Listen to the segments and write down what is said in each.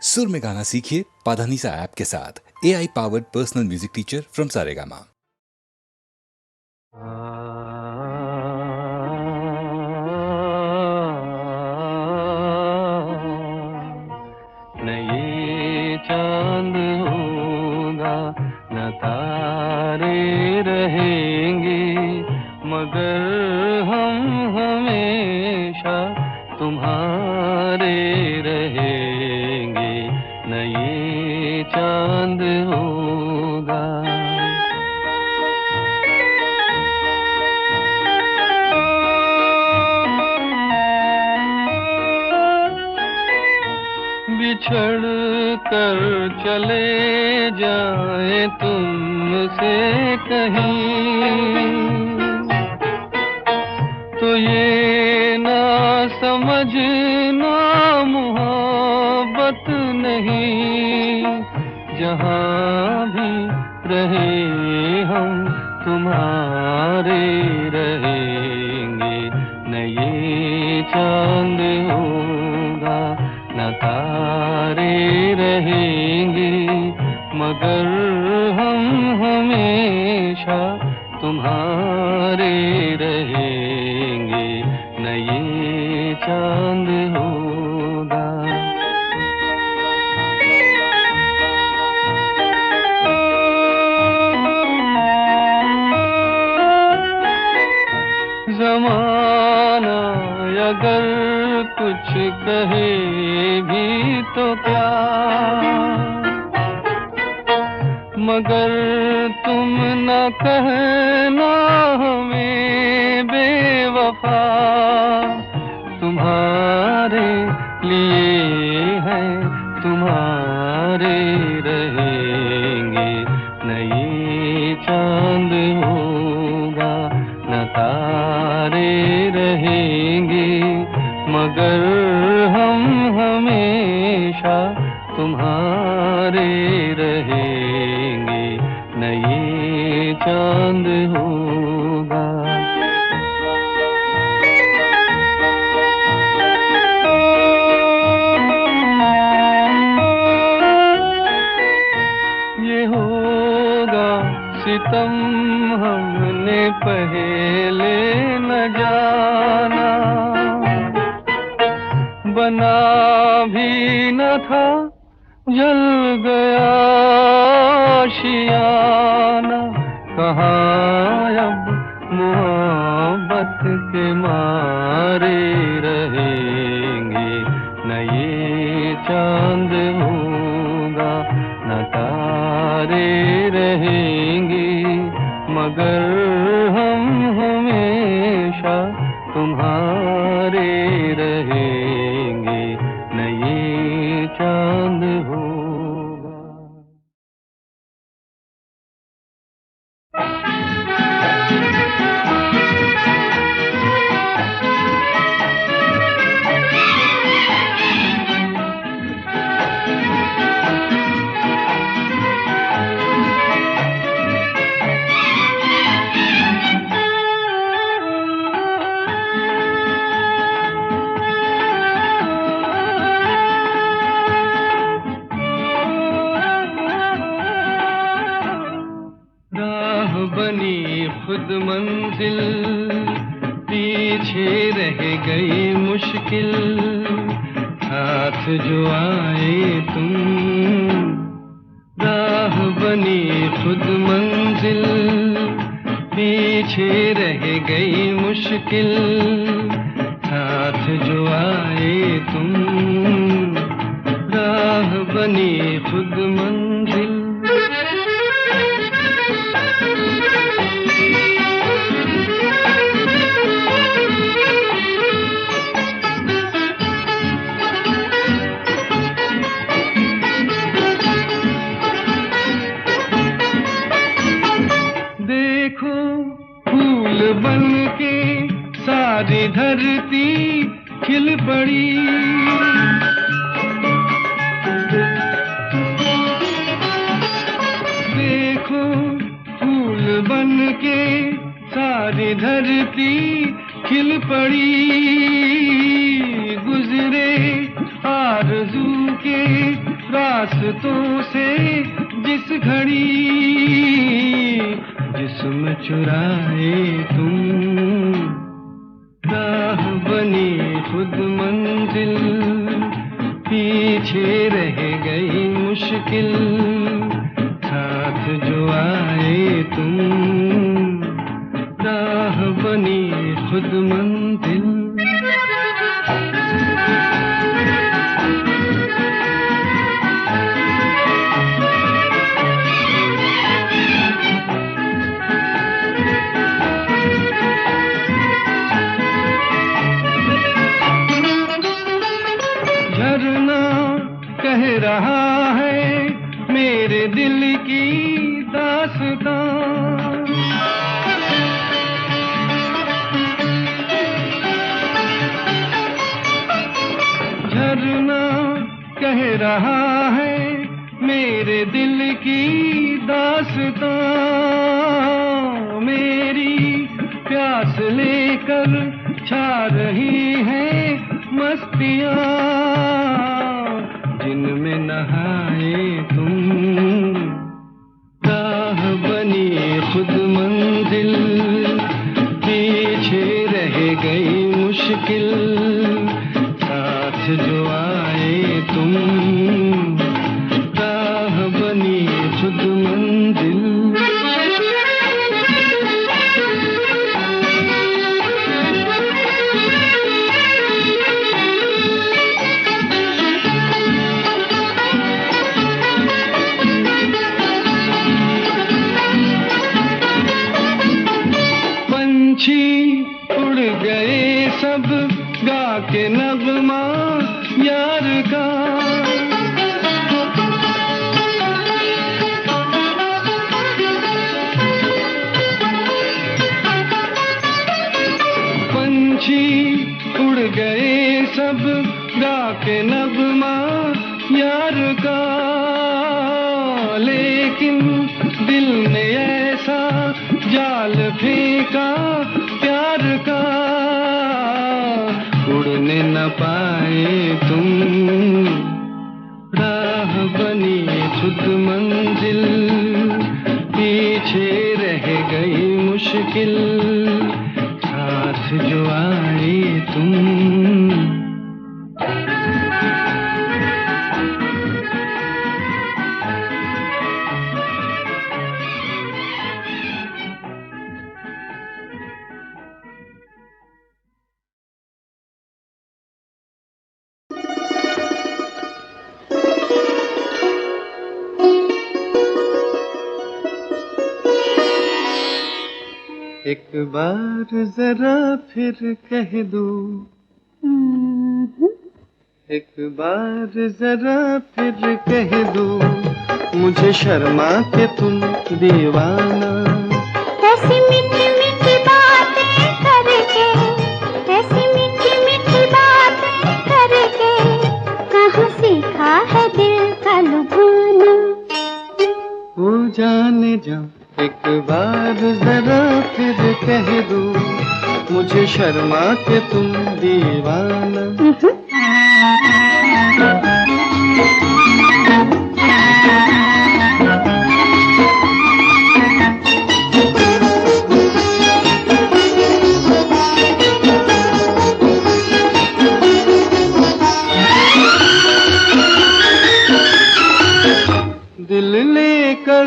सुर में गाना सीखिए पाधानीसा ऐप के साथ। AI powered personal music teacher from Saregama. न ये चांद होगा न तारे रहेंगे, मगर हम हमेशा तुम्हारे रहेंगे। न ये चांद होगा। बिछड़ कर चले जाए तुमसे कहीं, तो ये ना समझना मोहब्बत नहीं। जहाँ भी रहे हम तुम्हारे रहेंगे। न ये चांद होगा न तारे रहेंगे, मगर हम हमेशा तुम्हारे रहेंगे। न ये चांद होगा। ज़माना अगर कुछ कहे भी तो क्या, मगर तुम न कहना हमें बेवफा। तुम्हारे लिए है तुम्हारे रहेंगे। न ये चांद होगा न तारे रहेंगे, मगर हम हमेशा तुम्हारे रहेंगे। न ये चांद होगा। ये होगा सितम हमने पहले न जाना, बना भी न था जल गया आशियाना। कहाँ अब मोहब्बत के मारे रहेंगे। न ये चांद होगा न तारे रहेंगे, मगर हम हमेशा तुम्हारे रहेंगे। न ये चांद होगा। बनी खुद मंजिल, पीछे रह गई मुश्किल। साथ जो आए तुम, राह बनी खुद मंजिल, पीछे रह गई मुश्किल। साथ जो आए तुम, राह बनी खुद मंजिल। बन के सारी धरती खिल पड़ी। देखो फूल बन के सारी धरती खिल पड़ी। गुजरे आरज़ू के रास्तों से जिस घड़ी जिस्म चुराए तुम, राह बनी खुद मंजिल, पीछे रह गई मुश्किल, साथ जो आए तुम, राह बनी खुद मंजिल। झरना कह रहा है मेरे दिल की दास्तां, झरना कह रहा है मेरे दिल की दास्तां, मेरी प्यास लेकर छा रही है मस्तियाँ, जिनमें नहाए तुम, राह बनी खुद मंजिल, पीछे रह गई मुश्किल, साथ जो आए तुम, राह बनी खुद मंजिल। उड़ गए सब गा के नगमा यार का, पंछी उड़ गए सब गा के नगमा यार का, लेकिन दिल ने ऐसा जाल फेंका प्यार का, उड़ने न पाए तुम, राह बनी खुद मंजिल, पीछे रह गई मुश्किल, साथ जो आए तुम। एक बार जरा फिर कह दो, एक बार जरा फिर कह दो, मुझे शर्मा के तुम दीवाना। ऐसी मीठी मीठी बातें करके, ऐसी मीठी मीठी बातें करके, कहाँ सीखा है दिल का लुभाना। ओ जाने जा एक बार जरा फिर कह दो, मुझे शर्मा के तुम दीवाना। दिल लेकर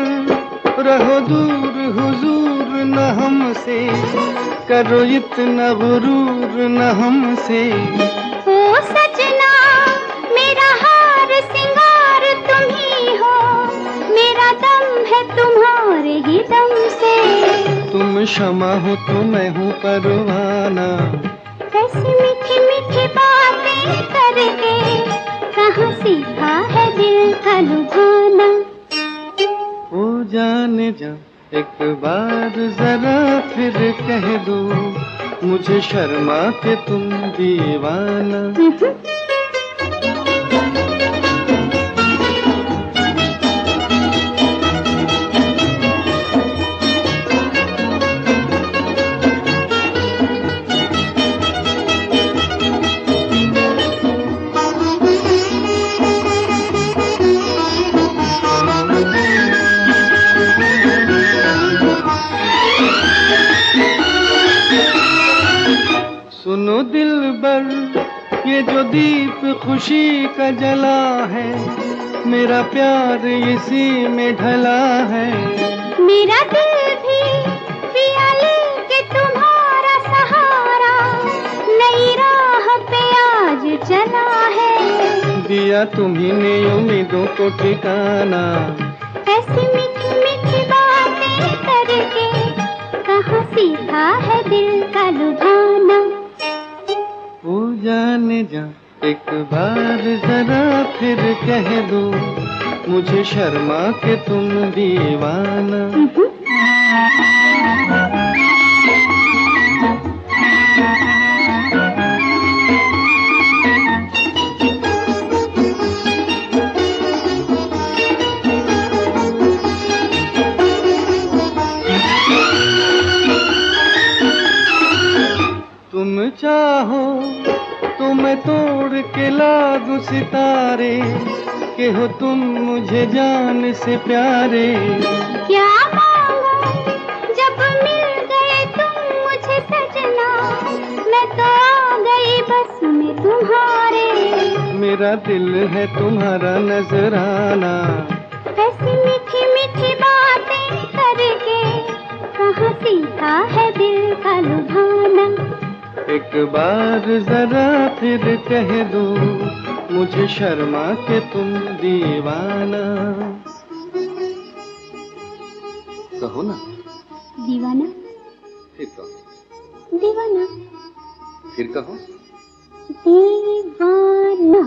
रहो दूर हुजूर न हमसे, करो इतना गुरूर न हमसे। ओ सजना मेरा हार सिंगार तुम ही हो, मेरा दम है तुम्हारे ही दम से। तुम शमा हो तो मैं हूँ परवाना। ऐसी मीठी मीठी बातें करके, कहाँ सीखा है दिल का लुभाना। ओ जाने जा एक बार जरा फिर कह दो, मुझे शर्मा के तुम दीवाना। खुशी का जला है, मेरा प्यार इसी में ढला है। मेरा दिल भी पिया लेके तुम्हारा सहारा, नई राह पे आज चला है। दिया तुम्ही ने उम्मीदों को ठिकाना, ऐसी मीठी मीठी बातें करके कहाँ सीखा है दिल का लुभाना। ओ जाने जा एक बार जरा फिर कह दो, मुझे शर्मा के तुम दीवाना। तुम चाहो तो मैं तोड़ के ला दूं सितारे, के हो तुम मुझे जान से प्यारे। क्या मांगो जब मिल गए तुम मुझे सजना, मैं तो आ गई बस में तुम्हारे। मेरा दिल है तुम्हारा नजराना, ऐसी मीठी मीठी बातें करके कहाँ सीखा है दिल का लुभाना। एक बार जरा फिर कह दो, मुझे शर्मा के तुम दीवाना। कहो ना दीवाना, फिर कहो, दीवाना, फिर कहो। दीवाना।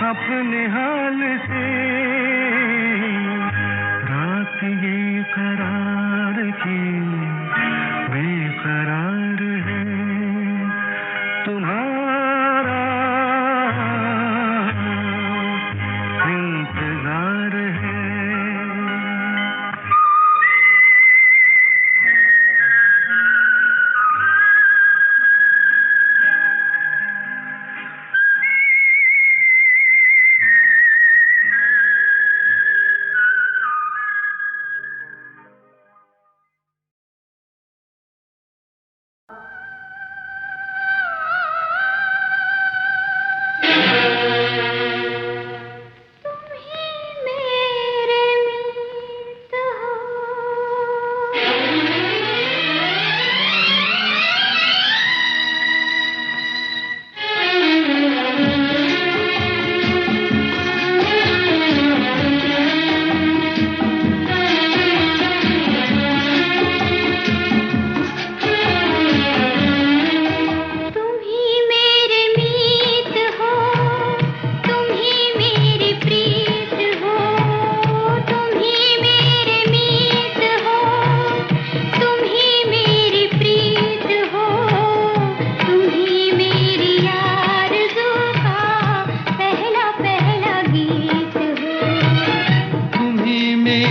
अपने हाल से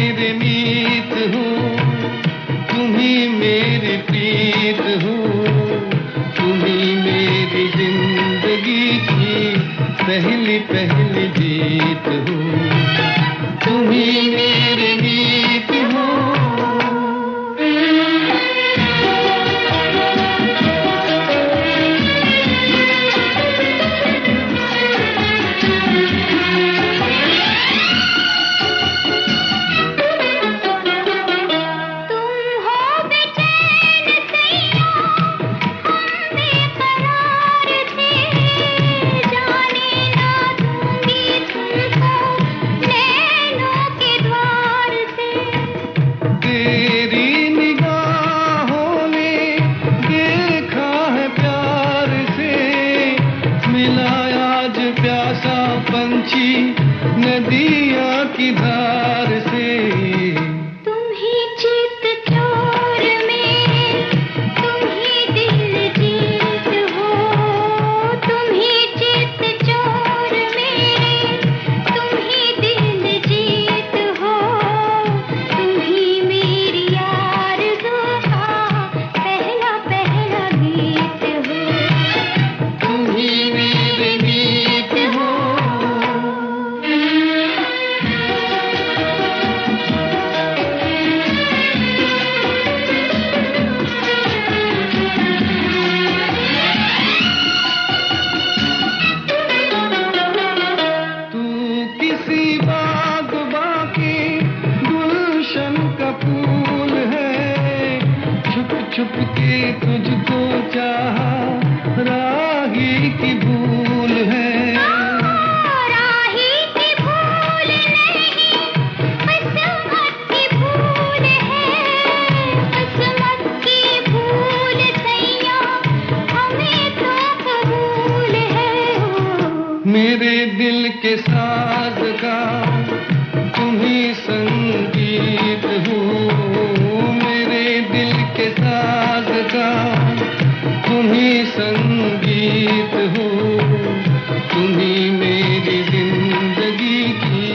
मेरे मीत हो, तुम ही मेरी प्रीत हो, तुम ही मेरी जिंदगी की पहली पहली जीत हो, तुम ही मेरे मीत हो। नदिया की धार से तुम ही चित चोर मेरे, तुम ही दिल जीत हो, तुम ही चित चोर मेरे, तुम ही दिल जीत हो, तुम ही मेरी आरज़ू का पहला पहला गीत हो, तुम ही मेरे गीत हो। छुप के तुझको चाहा, राही की भूल है, राही की भूल नहीं, किस्मत की भूल है, किस्मत की भूल सैया हमें तो कबूल है। मेरे दिल के साज का तुम ही संगीत हो, मेरे दिल के साज का तुम ही संगीत हो, तुम ही मेरी जिंदगी की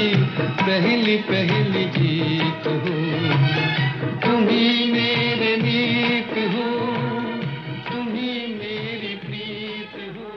पहली पहली जीत हो, तुम ही मेरे मीत हो, तुम ही मेरी प्रीत हो।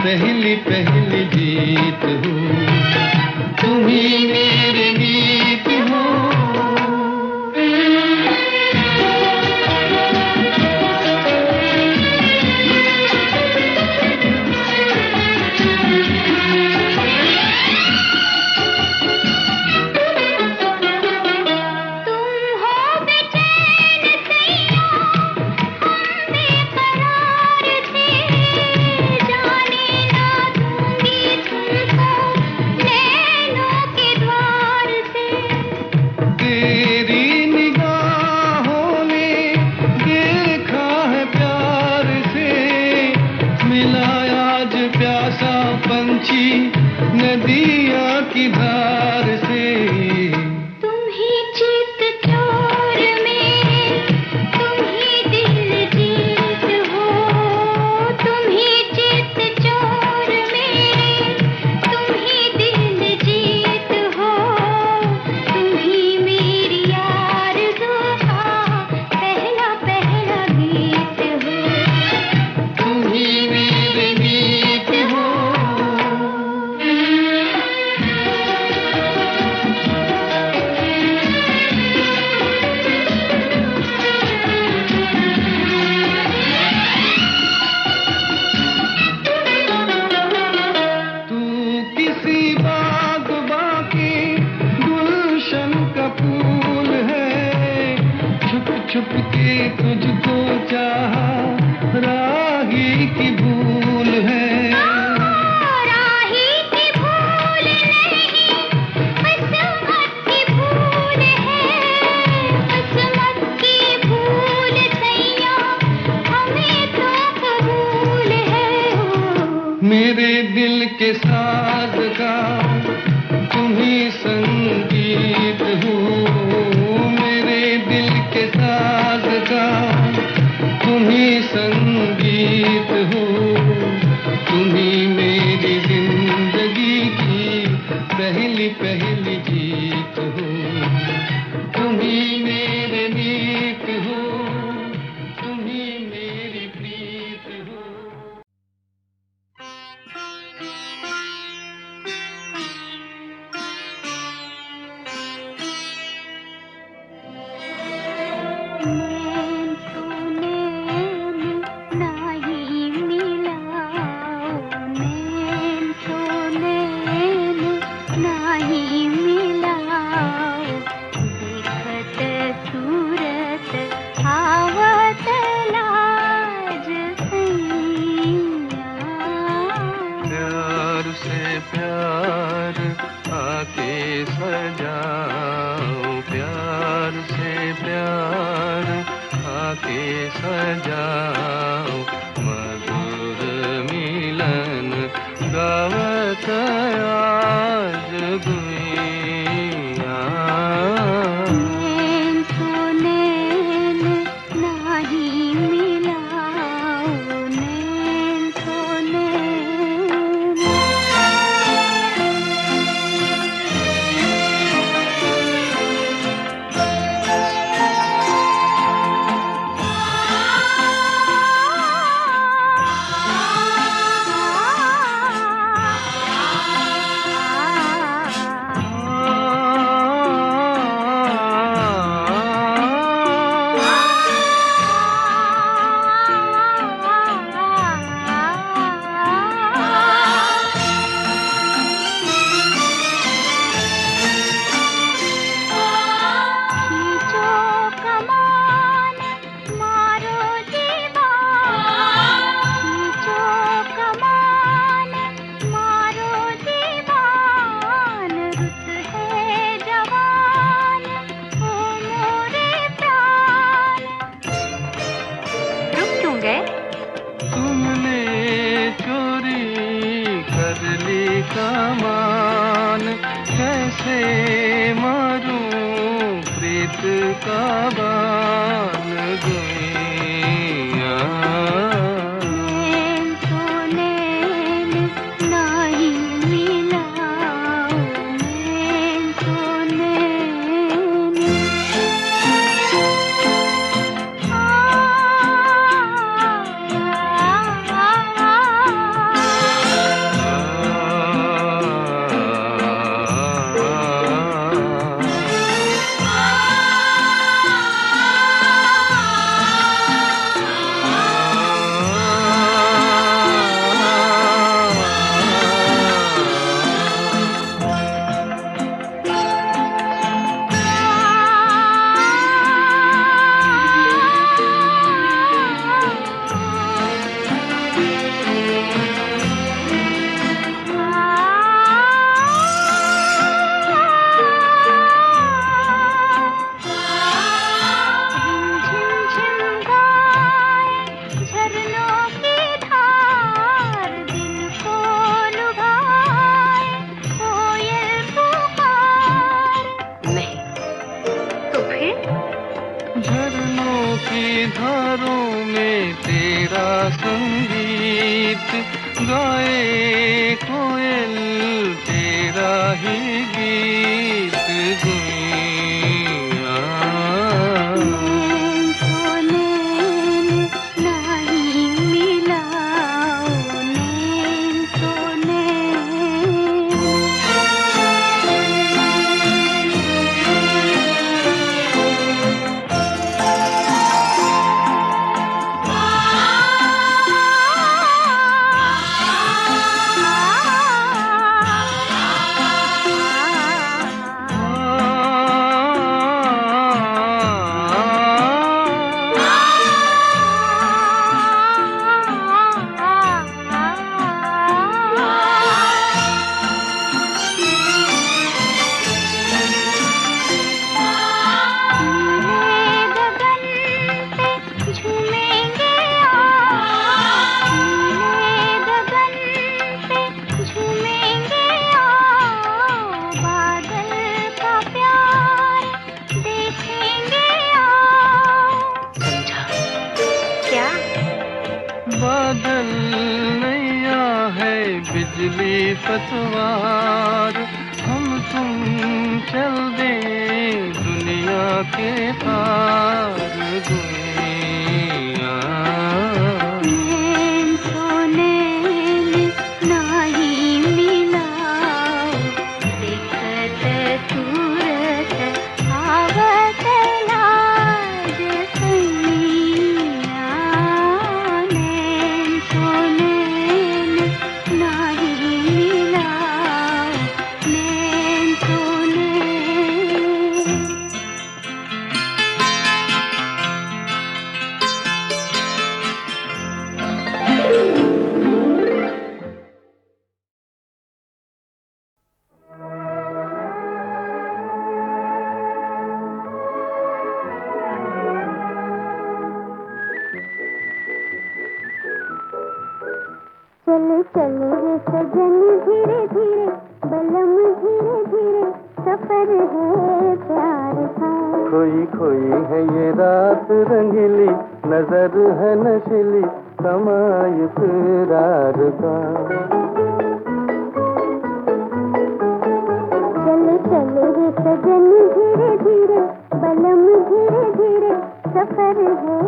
पहली पहली जीत हो, तुम ही मेरे गीत हो। नदिया की धार से तुम ही चित चोर मेरे, तुम ही दिल जीत हो, तुम ही चित चोर मेरे, तुम ही दिल जीत हो, तुम ही मेरी आरज़ू का पहला पहला गीत हो, तुम ही मेरे गीत हो। किसी बाग बाकी गुलशन का फूल है, छुप छुप के तुझको चाहा राही की भूल है। राही की भूल नहीं, किस्मत की भूल है, किस्मत की भूल सैया हमें तो कबूल है। मेरे दिल के साज का तुम ही संगीत हो, मेरे दिल के साज का तुम ही संगीत हो, तुम ही मेरी जिंदगी की पहली पहली जीत हो, तुम ही मेरे नीत हो, तुम ही मेरी प्रीत हो। नैन तो नैन नाही मिलाओ, नैन तो नैन नाही मिलाओ, देखत सूरत आवत लाज सैया। प्यार से प्यार आके सजाओ, प्यार से प्यार आके सजाओ, मधुर मिलन गावत आज गुइया। नैन तो नैन नाही मिलाओ, नैन तो नैन। खींचो कमान मारो दीवान, खींचो कमान मारो दीवान, रुत है जवान ओ मोरे प्राण। रुक क्यों गए? तुमने चोरी कर ली कमान, कैसे मारूं प्रीत का बान गुइया। नैन तो नैन नाही मिलाओ, नैन तो नैन। धारों में तेरा संगीत गाए कोयल तेरा ही गीत गुइया। नैन तो नैन नाही मिलाओ, नैन तो नैन। पतवार, हम तुम चल दे दुनिया के पार, दुनिया। नैन तो नैन नाही मिलाओ, दिखत सूरत आवत लाज सैया। नैन तो नैन नाही मिलाओ, नैन तो नैन। चले चले रे सजन धीरे धीरे, बलम धीरे धीरे, सफर है प्यार का। खोई खोई है ये रात रंगीली, नजर है नशीली, समाय करार का। चले चले रे सजन धीरे धीरे, बलम धीरे धीरे, सफर है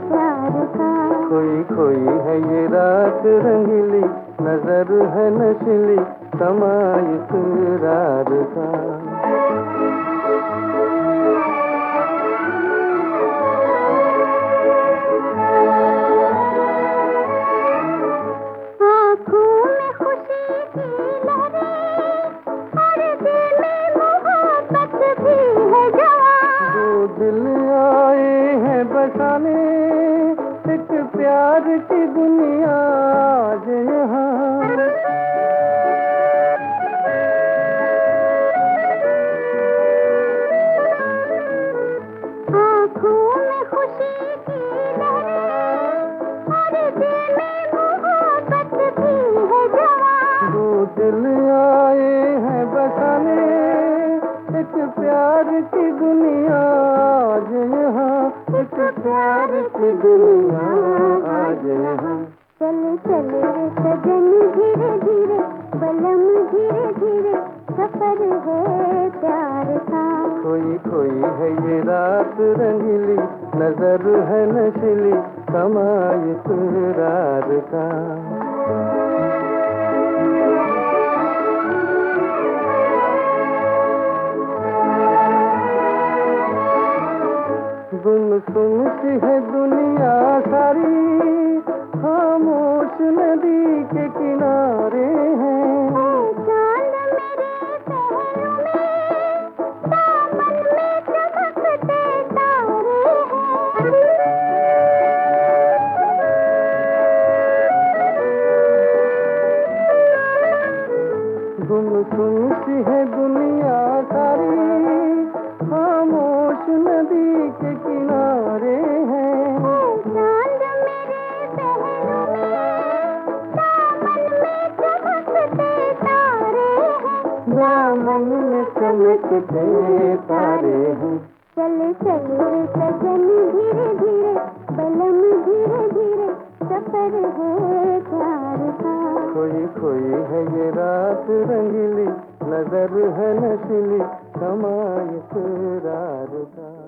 प्यार का। खोई खोई है ये रात रंगीली, नजर है नशीली, समाय करार का। आँखों में खुशी की लहरें और दिल में मोहब्बत भी है जवां। दो दिल आए हैं बसाने एक प्यार की दुनिया आज यहाँ। आँखों में खुशी की लहरें और दिल में मोहब्बत भी है जवां। दो दिल आए हैं बसाने एक प्यार की दुनिया आज यहाँ, एक प्यार की दुनिया आज यहाँ। चले चले रे सजन धीरे धीरे, बलम धीरे धीरे, सफर है प्यार का। खोई खोई है ये रात रंगीली, नजर है नशीली, समाय करार का। गुमसुम सी है दुनिया सारी, खामोश नदी के किनारे हैं। चांद मेरे पहलू में, दामन में चमकते तारे हैं। गुमसुम सी है दुनिया सारी, खामोश नदी के किनारे हैं। चांद मेरे पहलू में, दामन में चमकते तारे हैं। दामन में चमकते तारे हैं। चले चले सजन धीरे धीरे, बलम धीरे धीरे, सफर है प्यार का। खोई खोई है ये रात रंगीली, नजर है नशीली, समाय करार का।